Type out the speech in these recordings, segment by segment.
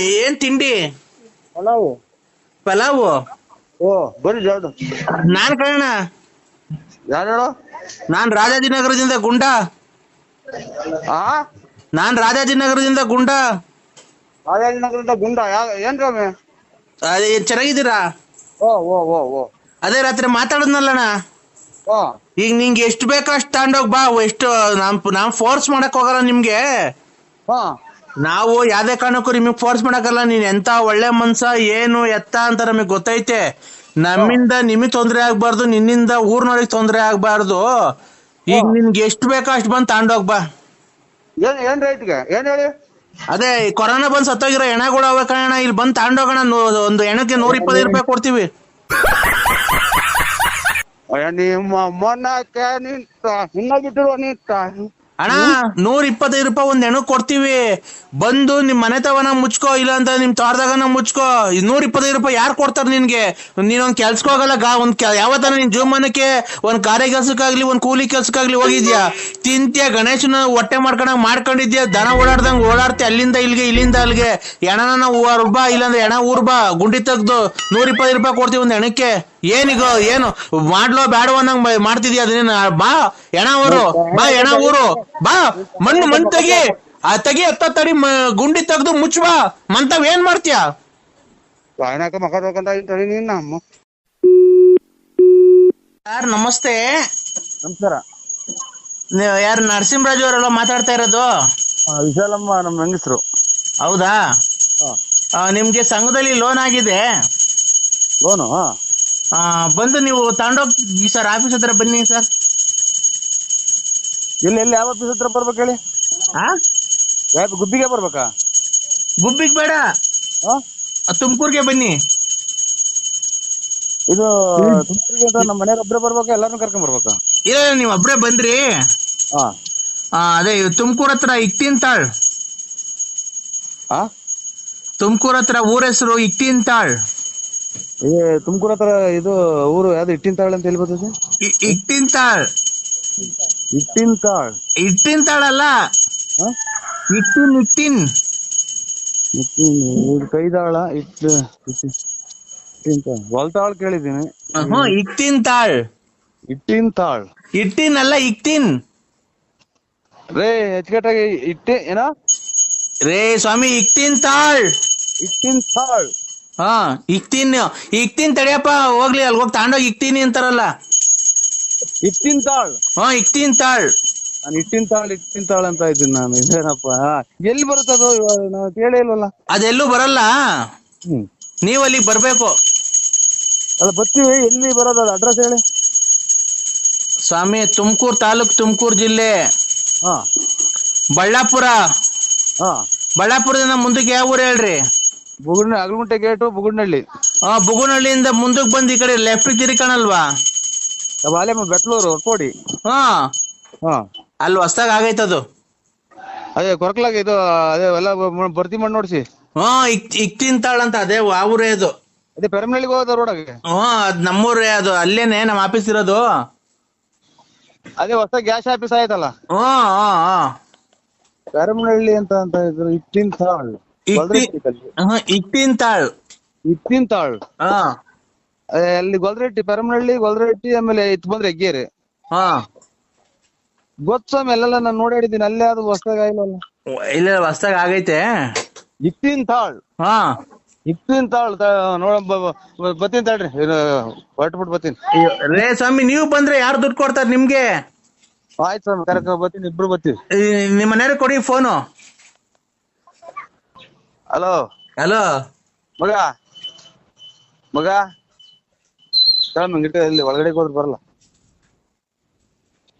ಏನ್ ತಿಂಡಿ? ಪಲಾವು. ಪಲಾವು? ಓ ಬರ್ರಿ ಜಾಡು. ನಾನ್ ಕಣ. ಯಾರು ಹೇಳು? ನಾನ್ ರಾಜಾಜಿನಗರದಿಂದ ಗುಂಡ. ಆ ನಾನ್ ರಾಜಾಜಿನಗರದಿಂದ ಗುಂಡ. ರಾಜಾಜಿನಗರದಿಂದ ಗುಂಡ. ಏನ್ ರಾಮಿ? ಅದೇ ಚೆನ್ನಾಗಿದ್ದೀರಾ? ಓ ಓ ಓ ಓ ಅದೇ ರಾತ್ರಿ ಮಾತಾಡದ್ನಲ್ಲಣ್ಣ. ಓ ಈಗ ನಿಂಗೆ ಎಷ್ಟು ಬೇಕೋ ಅಷ್ಟು ತಗೊಂಡೋಗ್ ಬಾ. ಎಷ್ಟು ನಾವ್ ಫೋರ್ಸ್ ಮಾಡಕ್ ಹೋಗಲ್ಲ ನಿಮ್ಗೆ. ಹಾ ನಾವು ಯಾವ್ದೇ ಕಾರಣಕ್ಕೂ ನಿಮಗ್ ಫೋರ್ಸ್ ಮಾಡಕ್ಕಲ್ಲ. ನೀನ್ ಎಂತ ಒಳ್ಳೆ ಮನ್ಸ ಏನು ಎತ್ತ ಅಂತ ನಮಗ್ ಗೊತ್ತೈತೆ. ನಮ್ಮಿಂದ ನಿಮಗ್ ತೊಂದ್ರೆ ಆಗ್ಬಾರ್ದು, ನಿನ್ನಿಂದ ಊರ್ನವ್ರಿಗೆ ತೊಂದ್ರೆ ಆಗ್ಬಾರ್ದು. ಈಗ ನಿನ್ಗೆ ಎಷ್ಟು ಬೇಕೋ ಅಷ್ಟು ಬಂದ್ ತಗೊಂಡೋಗ್ ಬಾ. ಏನ್ ರೇಟ್ಗೆ ಏನ್ ಹೇಳಿ? ಅದೇ ಕೊರೋನಾ ಬಂದ್ ಸತ್ತೋಗಿರೋ ಹೆಣಗಳು ಅವೆ ಕಣ. ಇಲ್ಲಿ ಬಂದ್ ತಗೊಂಡೋಗೋಣ. ಒಂದು ಹೆಣಕ್ಕೆ 125 ರೂಪಾಯಿ ಕೊಡ್ತೀವಿ. ನಿಮ್ಮ ಮೊನ್ನಕ್ಕೆ ನಿನ್ನಾಗಿಟ್ಟಿರುವ ಅಣ್ಣ 125 ರೂಪಾಯಿ ಒಂದ್ ಹೆಣಕ್ ಕೊಡ್ತೀವಿ. ಬಂದು ನಿಮ್ ಮನೆ ತವನ ಮುಚ್ಕೋ, ಇಲ್ಲ ಅಂತ ನಿಮ್ ತೋಟದಾಗನ ಮುಚ್ಕೋ. 125 ರೂಪಾಯಿ ಯಾರು ಕೊಡ್ತಾರ ನಿನ್ಗೆ? ನೀನೊಂದ್ ಕೆಲ್ಸಕ್ಕೆ ಹೋಗಲ್ಲ. ಯಾವತ್ತಾನ ನಿನ್ ಜೀವಮಾನಕ್ಕೆ ಒಂದ್ ಗಾರೆ ಕೆಲ್ಸಕ್ಕಾಗ್ಲಿ ಒಂದ್ ಕೂಲಿ ಕೆಲ್ಸಕ್ಕಾಗ್ಲಿ ಹೋಗಿದ್ಯಾ? ತಿಂತ್ಯ ಗಣೇಶನ ಹೊಟ್ಟೆ ಮಾಡ್ಕೊಂಡಿದ್ಯಾ? ದನ ಓಡಾಡ್ದಂಗ್ ಓಡಾಡ್ತಿ ಅಲ್ಲಿಂದ ಇಲ್ಲಿಗೆ ಇಲ್ಲಿಂದ ಅಲ್ಲಿಗೆ. ಹೆಣನ ಬಾ, ಇಲ್ಲಾಂದ್ರೆ ಹೆಣ ಬಾ. ಗುಂಡಿ ತೆಗ್ದು 125 ರೂಪಾಯಿ ಕೊಡ್ತೀವಿ ಒಂದ್ ಹೆಣಕ್ಕೆ. ಏನೀಗ ಏನು ಮಾಡ್ಲೋ ಬೇಡ ಅನ್ನಂಗ್ ಮಾಡ್ತಿದ್ಯಾ? ಅದನ್ನ ಬಾ ಹೆಣ ಊರು, ಬಾ ಹೆಣ ಊರು, ಬಾ. ಮಣ್ಣು ತೆಗಿ ತಡಿ ಗುಂಡಿ ತೆಗ್ದು ಮುಚ್ಚ ಬಾ. ಮಂತಾವ್ ಏನ್ ಮಾಡ್ತೀಯ? ಸರ್ ನಮಸ್ತೆ. ನಮಸ್ಕಾರ. ಯಾರು ನರಸಿಂಹರಾಜು ಅವರೆಲ್ಲ ಮಾತಾಡ್ತಾ ಇರೋದು? ವಿಶಾಲಮ್ಮ ನಮ್ಮ ಹೆಂಗಸರು. ಹೌದಾ? ನಿಮ್ಗೆ ಸಂಘದಲ್ಲಿ ಲೋನ್ ಆಗಿದೆ. ಲೋನು? ಬಂದು ನೀವು ತಗೊಂಡೋಗಿ ಸರ್. ಆಫೀಸ್ ಹತ್ರ ಬನ್ನಿ ಸರ್. ಎಲ್ಲಿ ಯಾವ ಆಫೀಸ್ ಹತ್ರ ಬರ್ಬೇಕು ಹೇಳಿ? ಯಾವ ಗುಬ್ಬಿಗೆ ಬರ್ಬೇಕಾ? ಗುಬ್ಬಿಗ್ ಬೇಡ, ತುಮಕೂರ್ಗೆ ಬನ್ನಿ. ಇದು ತುಮಕೂರಿಗೆ ನಮ್ಮ ಮನೆಯವ್ರ ಒಬ್ಬರೇ ಬರ್ಬೇಕಾ ಎಲ್ಲಾರನ್ನೂ ಕರ್ಕೊಂಡ್ ಬರ್ಬೇಕಾ? ಇಲ್ಲ ನೀವ್ ಒಬ್ರೇ ಬಂದ್ರಿ. ಅದೇ ತುಮಕೂರ್ ಹತ್ರ ಇಟ್ಟಿನ್ತಾಳ್. ತುಮಕೂರ್ ಹತ್ರ ಊರ ಹೆಸರು ಇಟ್ಟಿನ್ತಾಳ್. ತುಮಕೂರ್ ಹತ್ರ ಇದು ಊರು ಯಾವ್ದು? ಇಟ್ಟಿನ್ತಾಳ್ ಅಂತ ಹೇಳಿ ಬರ್ತದೆ. ಇಟ್ಟಿನ್ತಾಳ್. ಇಟ್ಟಿನ್ತಾಳಲ್ಲ, ಇಟ್ಟಿನ್ ಕೈದಾಳ. ಹೊಲ್ತಾಳ್ ಕೇಳಿದ್ದೀನಿ. ಇಟ್ಟಿನ್ತಾಳ್. ಇಟ್ಟಿನ್ ಅಲ್ಲ, ಇಟ್ಟಿನ್ ರೇ. ಹೆಚ್ಚುಕಟ್ಟಾಗಿ ಏನ ರೇ ಸ್ವಾಮಿ? ಇಟ್ಟಿನ್ತಾಳ್. ಇಕ್ತೀನಿ ತಡಿಯಪ್ಪ. ಹೋಗ್ಲಿ ಅಲ್ಲಿ ಹೋಗಿ ತಗೊಂಡೋಗಿ ಇಕ್ತೀನಿ ಅಂತಾರಲ್ಲ. ಇಟ್ಟಿನ್ತಾಳ್. ಇಟ್ಟಿನ್ತಾಳ್. ನಾನು ಇಟ್ಟಿನ್ತಾಳ್ ಅಂತ ಇದ್ದೀನಿ ನಾನು. ಇದೇನಪ್ಪ ಎಲ್ಲಿ ಬರುತ್ತದು? ನಾವು ಕೇಳೇ ಇಲ್ವಲ್ಲ. ಅದೆಲ್ಲೂ ಬರಲ್ಲ. ನೀವ್ ಅಲ್ಲಿಗೆ ಬರ್ಬೇಕು. ಅಲ್ಲ ಬರ್ತೀವಿ. ಎಲ್ಲಿ ಬರೋದು? ಅದು ಅಡ್ರೆಸ್ ಹೇಳಿ ಸ್ವಾಮಿ. ತುಮಕೂರು ತಾಲೂಕ್, ತುಮಕೂರು ಜಿಲ್ಲೆ, ಬಳ್ಳಾಪುರ. ಬಳ್ಳಾಪುರದಿಂದ ಮುಂದಕ್ಕೆ ಯಾವ ಊರು ಹೇಳ್ರಿ? ಅಗಲಗುಂಟೆ ಗೇಟು, ಬುಗುಡ್ನಹಳ್ಳಿ. ಬುಗುನಹಳ್ಳಿಯಿಂದ ಮುಂದಕ್ಕೆ ಬಂದ್ ಈ ಕಡೆ ಲೆಫ್ಟ್ ತಿರ್ಕಣಲ್ವಾ? ಬೆಟ್ಲೂರು ಕೋಡಿ. ಅಲ್ಲಿ ಹೊಸ್ದಾಗ ಆಗೈತದು. ಅದೇ ಕೊರಕಲಾಗ ಇದು. ಅದೇ ಎಲ್ಲ ಬರ್ತಿ ಮಾಡಿ ನೋಡ್ಸಿ. ಇಕ್ತಿಂತಾಳ್ ಅಂತ. ಅದೇ ಆ ಊರೇ ಅದು. ಅದೇ ಪೆರಮನಹಳ್ಳಿಗೆ ಹೋದ ರೋಡಾಗೆ. ಅದ್ ನಮ್ಮೂರೇ ಅದು. ಅಲ್ಲೇನೆ ನಮ್ಮ ಆಫೀಸ್ ಇರೋದು. ಅದೇ ಹೊಸ ಗ್ಯಾಸ್ ಆಫೀಸ್ ಆಯ್ತಲ್ಲ. ಪೆರಮನಹಳ್ಳಿ ಅಂತ ಇದ್ರು. ಇಟ್ಟಿನ್ತಾಳ್. ಅಲ್ಲಿ ಗೊಲ್ರೆಟ್ಟಿ, ಪೆರಮನಹಳ್ಳಿ, ಗೊಲ್ರೆಟ್ಟಿ, ಆಮೇಲೆ ಇತ್ ಬಂದ್ರೆ ಹೆಗ್ಗೇರಿ. ಗೊತ್ತಸ್ವಾಮಿ ಅಲ್ಲೆಲ್ಲ ನಾನು ನೋಡಾಡಿದ್ದೀನಿ. ಅಲ್ಲೇ ಅದು ಹೊಸದಾಗ ಆಗಿಲ್ಲಲ್ಲ. ಇಲ್ಲ ಹೊಸ್ದಾಗ ಆಗೈತೆ. ಇಟ್ಟಿನ್ತಾಳ್. ನೋಡ ಬತ್ತೀನಿ ತಡ್ರಿ. ಹೊರಟ್ಬಿಟ್ಟು ಬತ್ತೀನಿ. ರೇ ಸ್ವಾಮಿ, ನೀವು ಬಂದ್ರೆ ಯಾರು ದುಡ್ಡು ಕೊಡ್ತಾರ ನಿಮ್ಗೆ? ಆಯ್ತು ಸ್ವಾಮಿ, ಕರೆಕ್ಟ್ ಬರ್ತೀನಿ. ಇಬ್ರು ಬರ್ತೀವಿ. ನಿಮ್ಮ ಮನೆಯವ್ರಿಗೆ ಕೊಡಿ ಫೋನು. ಹಲೋ ಮಗ ಇಲ್ಲಿ ಒಳಗಡೆ ಹೋದ್ರೆ ಬರಲ್ಲ.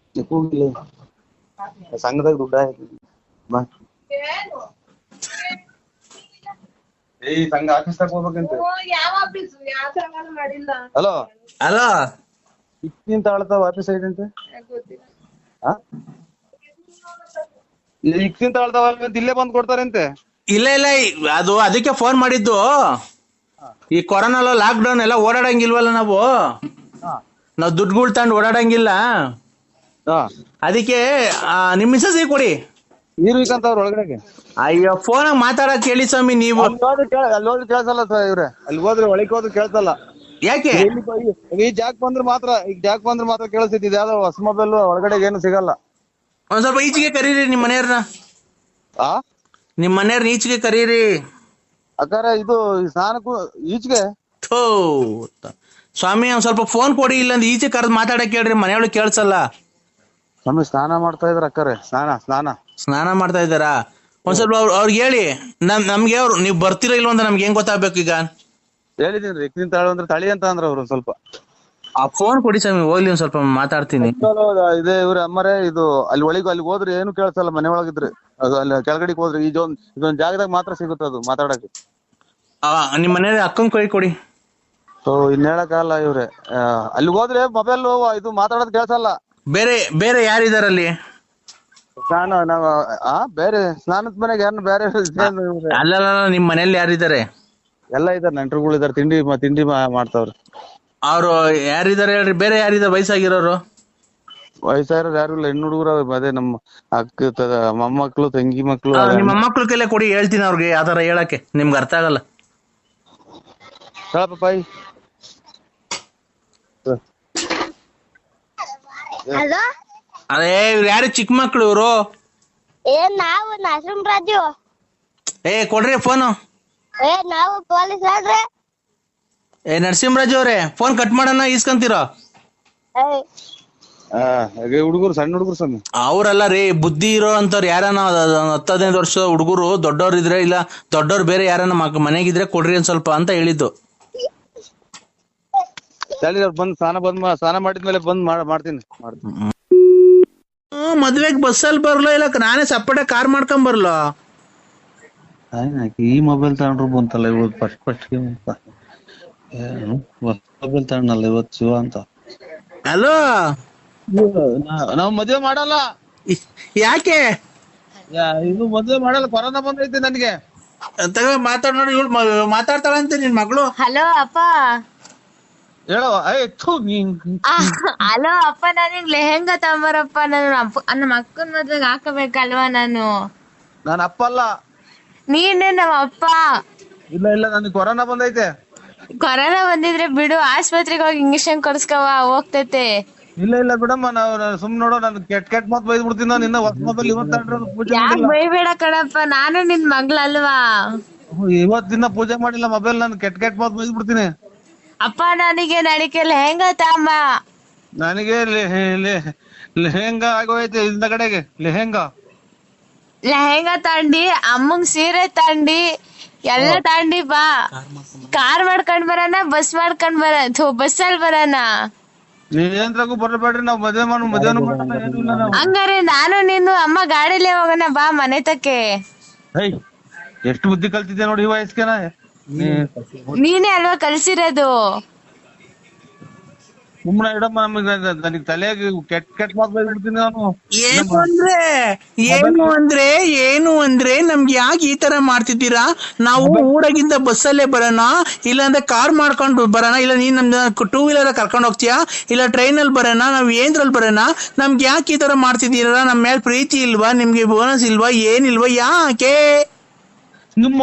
ಸಂಘದಾಗ ದುಡ್ಡ ಸಂಘ ಆಫೀಸ್ ತಗ ಹೋಗ್ಬೇಕಂತ. Hello ಇಕ್ಕಿಂತಾಳ್ತಾವ office ಐತಂತೆ. ಇಕ್ಕಿಂತಾಳ್ತಾವ ಇಲ್ಲೇ ಬಂದ್ ಕೊಡ್ತಾರಂತೆ. ಇಲ್ಲ ಅದು ಅದಕ್ಕೆ ಫೋನ್ ಮಾಡಿದ್ದು. ಈ ಕೊರೋನಾ ಲಾಕ್ ಡೌನ್ ಎಲ್ಲ ಓಡಾಡಂಗಿಲ್ವಲ್ಲ ನಾವು ದುಡ್ಡುಗಳು ತಗೊಂಡು ಓಡಾಡಂಗಿಲ್ಲ. ಅದಕ್ಕೆ ನಿಮ್ ಮಿಸಸ್ ಕೊಡಿ. ಇರ್ಬೇಕಂತ ಅವ್ರ ಒಳಗಡೆಗೆ ಅಯ್ಯೋ ಫೋನ್ ಮಾತಾಡಕ್ ಹೇಳಿ ಸ್ವಾಮಿ ನೀವು. ಅಲ್ಲಿ ಹೋದ್ರೆ ಕೇಳ್ಸಲ್ಲ ಇವ್ರೆ, ಅಲ್ಲಿ ಹೋದ್ರೆ ಒಳಗೆ ಹೋದ್ರೆ ಕೇಳ್ಸಲ್ಲ. ಯಾಕೆ ಈ ಜಾಕ್ ಬಂದ್ರೆ ಮಾತ್ರ ಕೇಳಿಸ್ತೈತಿ. ಯಾವ್ದೋ ಹೊಸ ಮೊಬೈಲ್ ಒಳಗಡೆ ಏನು ಸಿಗಲ್ಲ. ಒಂದ್ ಸ್ವಲ್ಪ ಈಚೆಗೆ ಕರೀರಿ ನಿಮ್ ಮನೆಯವ್ರನ್ನ. ಆ ನಿಮ್ ಮನೆಯವ್ರನ್ನ ಈಚೆಗೆ ಕರೀರಿ. ಅಕ್ಕಾರ ಇದು ಸ್ನಾನಕ್ಕೂ ಈಚೆಗೆ ಥೋ ಸ್ವಾಮಿ ಒಂದ್ ಸ್ವಲ್ಪ ಫೋನ್ ಕೊಡಿ, ಇಲ್ಲಂದ್ರೆ ಈಚೆ ಕರೆದ್ ಮಾತಾಡಕ್ ಹೇಳ್ರಿ, ಮನೆಯೊಳಗೆ ಕೇಳ್ಸಲ್ಲ. ಸ್ವಾಮಿ ಸ್ನಾನ ಮಾಡ್ತಾ ಇದ್ರ ಅಕ್ಕಾರೆ. ಸ್ನಾನ ಮಾಡ್ತಾ ಇದ್ದಾರಾ? ಒಂದ್ ಸ್ವಲ್ಪ ಅವ್ರಿಗೆ ಹೇಳಿ. ನಮ್ಗೆ ಅವ್ರು ನೀವ್ ಬರ್ತೀರಾ ಇಲ್ವ ಅಂತ ನಮ್ಗೆ ಹೆಂಗ್ ಗೊತ್ತಾಗ್ಬೇಕು ಈಗ? ಹೇಳಿದೀನಿ ರಿಕ್ಕಿನ ತಾಳು ಅಂದ್ರೆ ತಳಿ ಅಂತ ಅಂದ್ರ ಅವ್ರು. ಸ್ವಲ್ಪ ಆ ಫೋನ್ ಕೊಡಿ ಸ್ವಾಮಿ, ಹೋಗ್ಲಿ ಒಂದ್ ಸ್ವಲ್ಪ ಮಾತಾಡ್ತೀನಿ. ಇದೆ ಇವ್ರ ಅಮ್ಮರೇ. ಇದು ಅಲ್ಲಿ ಹೋದ್ರೆ ಏನು ಕೇಳ್ಸಲ್ಲ. ಮನೆ ಒಳಗಿದ್ರೆ ಅದು ಅಲ್ಲಿ ಕೆಳಗಡೆಗೆ ಹೋದ್ರೆ ಇದೊಂದ್ ಜಾಗದಾಗ ಮಾತ್ರ ಸಿಗುತ್ತೆ ಅದು ಮಾತಾಡಕ್ಕೆ. ನಿಮ್ ಮನೆಯ ಅಕ್ಕನ್ ಕೈ ಕೊಡಿ. ಇನ್ ಹೇಳಕ್ಕಾಗಲ್ಲ ಇವ್ರೆ. ಅಲ್ಲಿ ಹೋದ್ರೆ ಮೊಬೈಲ್ ಇದು ಮಾತಾಡೋದ್ ಕೇಳ್ಸಲ್ಲ. ಬೇರೆ ಯಾರಿದಾರಲ್ಲಿ? ಬೇರೆ ಸ್ನಾನದ ಮನೆಗೆ ಯಾರು ಬೇರೆ ಅಲ್ಲ ನಿಮ್ ಮನೇಲಿ ಯಾರಿದ್ದಾರೆ? ಎಲ್ಲ ಇದಾರೆ, ನೆಂಟರುಗಳು ಇದಾರೆ. ತಿಂಡಿ ಮಾಡ್ತಾವ್ರೆ. ಅವ್ರು ಯಾರಿದ್ದಾರೆ ಹೇಳ್ರಿ? ಬೇರೆ ಯಾರಿದ್ದಾರೆ ವಯಸ್ಸಾಗಿರೋರು? ವಯಸ್ಸಾಗಿರೋರು ಯಾರು ಇಲ್ಲ, ಹೆಣ್ಣು ಹುಡುಗರು ಅದೇ ನಮ್ಮ ಅಕ್ಕ ಮೊಮ್ಮಕ್ಳು ತಂಗಿ ಮಕ್ಳು. ನಿಮ್ಮ ಮೊಮ್ಮಕ್ಳ ಕೈಲೇ ಕೊಡಿ, ಹೇಳ್ತೀನಿ ಅವ್ರಿಗೆ ಯಾವ್ದಾರ ಹೇಳಕ್ಕೆ. ನಿಮ್ಗೆ ಅರ್ಥ ಆಗಲ್ಲ. ಪಾಪಾಯಿ ಹಲೋ, ಅದೇ ಇವ್ರು ಯಾರು ಚಿಕ್ಕ ಮಕ್ಳು ಇವ್ರು? ನಾವು ನರಸಿಂಹರಾಜು. ಕೊಡ್ರಿ ಫೋನು. ನಾವು ಪೊಲೀಸ್ ಹೇಳ್ರಿ. ನರಸಿಂಹರಾಜು ಅವ್ರೆ, ಫೋನ್ ಕಟ್ ಮಾಡೋಣ, ಈಸ್ಕೊಂತೀರೋ? ಹುಡುಗರು, ಸಣ್ಣ ಹುಡುಗರು ಸ್ವಾಮಿ. ಅವ್ರಲ್ಲ ರೀ, ಬುದ್ಧಿ ಇರೋ ಅಂತವ್ರು ಯಾರನ 10-15 ವರ್ಷ ಹುಡುಗರು, ದೊಡ್ಡವ್ರು ಇದ್ರೆ ಇಲ್ಲ ದೊಡ್ಡವ್ರು ಬೇರೆ ಯಾರನ್ನ ಮನೆಗಿದ್ರೆ ಕೊಡ್ರಿ ಒಂದ್ ಸ್ವಲ್ಪ ಅಂತ ಹೇಳಿದ್ದು. ಸ್ನಾನ ಮಾಡಿದ್ಮೇಲೆ ಮಾಡ್ತೀನಿ. ಮದ್ವೆಗ್ ಬಸ್ಸಲ್ಲಿ ಬರ್ಲೋ ಇಲ್ಲ ನಾನೇ ಸಪ್ರೇಟ್ ಕಾರ್ ಮಾಡ್ಕೊಂಡ್ ಬರ್ಲೋ? ಈ ಮೊಬೈಲ್ ತಗೊಂಡ್ರು ಬಂತಲ್ಲ ಇವತ್ತು ಫಸ್ಟ್ ಮೊಬೈಲ್ ತಗೊಂಡಲ್ಲ ಇವತ್ತು ಶಿವ ಅಂತ. ಹಲೋ, ನಾವ್ ಮದ್ವೆ ಮಾಡಲ್ಲ. ಯಾಕೆ? ಇದು ಮದ್ವೆ ಮಾಡಲ್ಲ, ಕೊರೋನಾ ಬಂದೈತಿ ನನ್ಗೆ. ತಗೋ ಮಾತಾಡ್ ನೋಡಿ, ಇವಳು ಮಾತಾಡ್ತಾಳಂತೆ ನಿನ್ ಮಗಳು. ಹಲೋ ಅಪ್ಪ. ಹೇಳೋ. ಹಲೋ ಅಪ್ಪ, ನನಗ್ ಲೆಹಂಗಾ ತಗೊಂಬರಪ್ಪ. ನಮ್ಮ ಅಕ್ಕನ ಮದ್ವೆಗೆ ಹಾಕಬೇಕಲ್ವಾ ನಾನು ಅಪ್ಪ ಅಲ್ಲ. ನೀನೇ ನಮ್ಮ ಅಪ್ಪ. ಇಲ್ಲ ನನಗೆ ಕೊರೋನಾ ಬಂದೈತೆ. ಕೊರೋನಾ ಬಂದಿದ್ರೆ ಬಿಡು, ಆಸ್ಪತ್ರೆಗೆ ಹೋಗಿ ಇಂಜೆಕ್ಷನ್ ಕೊಡ್ಸ್ಕವ, ಹೋಗ್ತೈತೆ. ಇಲ್ಲ ಬಿಡಮ್ಮ, ಸುಮ್ ನೋಡೋ. ನಾನು ಕೆಟ್ಟ ಮಾತು ಬೈದ್ ಬಿಡ್ತೀನಿ. ನಾನು ಇನ್ನ ಹೊಸ ಮೊಬೈಲ್ ಯಾಕೆ ಬೈಬೇಡ ಕಣಪ್ಪ, ನಾನು ನಿನ್ ಮಗ್ಳಲ್ವಾ? ಇವತ್ತಿನ ಪೂಜೆ ಮಾಡಿಲ್ಲ ಮೊಬೈಲ್. ನಾನು ಕೆಟ್ಟ ಮಾತು ಬೈದ್ ಬಿಡ್ತೀನಿ. ಅಪ್ಪ ನನಗೆ ಲೆಹಂಗಾ ತಾಂಬ. ನನಗೆ ಲೆಹಂಗಾ ಆಗೋಯ್ತು ಇಂದ ಕಡೆಗೆ. ಲೆಹಂಗಾ ತಾಂಡಿ, ಅಮ್ಮಂಗ್ ಸೀರೆ ತಾಂಡಿ, ಎಲ್ಲ ತಾಂಡಿ ಬಾ. ಕಾರ್ ಮಾಡ್ಕೊಂಡ್ ಬರೋಣ, ಬಸ್ ಮಾಡ್ಕೊಂಡ್ ಬಸ್ಸಲ್ಲಿ ಬರೋಣ. ನೀವೇನ್ರಾಗೂ ಬರಬೇಡ್ರಿ, ನಾವ್ ಮದ್ವೆನು ಮಾಡಲ್ಲ. ಹಂಗಾರೆ ನಾನು ನೀನು ಅಮ್ಮ ಗಾಡಿಲೇ ಹೋಗೋಣ ಬಾ ಮನೆ ತಕ್ಕೆ. ಎಷ್ಟು ಬುದ್ಧಿ ಕಲ್ತಿದ್ದೆ ನೋಡಿ ಈ ವಯಸ್ಸಿಗೆ. ನೀನೇ ಅಲ್ವಾ ಕಲ್ಸಿರೋದು. ಸುಮ್ಮನೆ ಇಡಮ್ಮ, ನನಗೆ ತಲೆಗೆ ಕೆಟ್ಟ ಮಾತು ಬೈದ್ಬಿಡ್ತೀನಿ ನಾನು. ಏನು ಅಂದ್ರೆ ನಮ್ಗೆ ಯಾಕೆ ಈ ತರ ಮಾಡ್ತಿದ್ದೀರಾ? ನಾವು ಊರಾಗಿಂದ ಬಸ್ಸಲ್ಲೇ ಬರೋಣ, ಇಲ್ಲಾಂದ್ರೆ ಕಾರ್ ಮಾಡ್ಕೊಂಡು ಬರೋಣ, ಇಲ್ಲ ನೀನ್ ನಮ್ದು 2 ವೀಲರ್ ಕರ್ಕೊಂಡು ಹೋಗ್ತೀಯಾ, ಇಲ್ಲ ಟ್ರೈನಲ್ಲಿ ಬರೋಣ, ನಾವ್ ಏನ್ರಲ್ಲಿ ಬರೋಣ? ನಮ್ಗೆ ಯಾಕೆ ಈ ತರ ಮಾಡ್ತಿದ್ದೀರಾ? ನಮ್ಮ ಮೇಲೆ ಪ್ರೀತಿ ಇಲ್ವಾ ನಿಮ್ಗೆ? ಬೋನಸ್ ಇಲ್ವಾ? ಏನಿಲ್ವಾ? ಯಾಕೆ? ನಿಮ್ಮ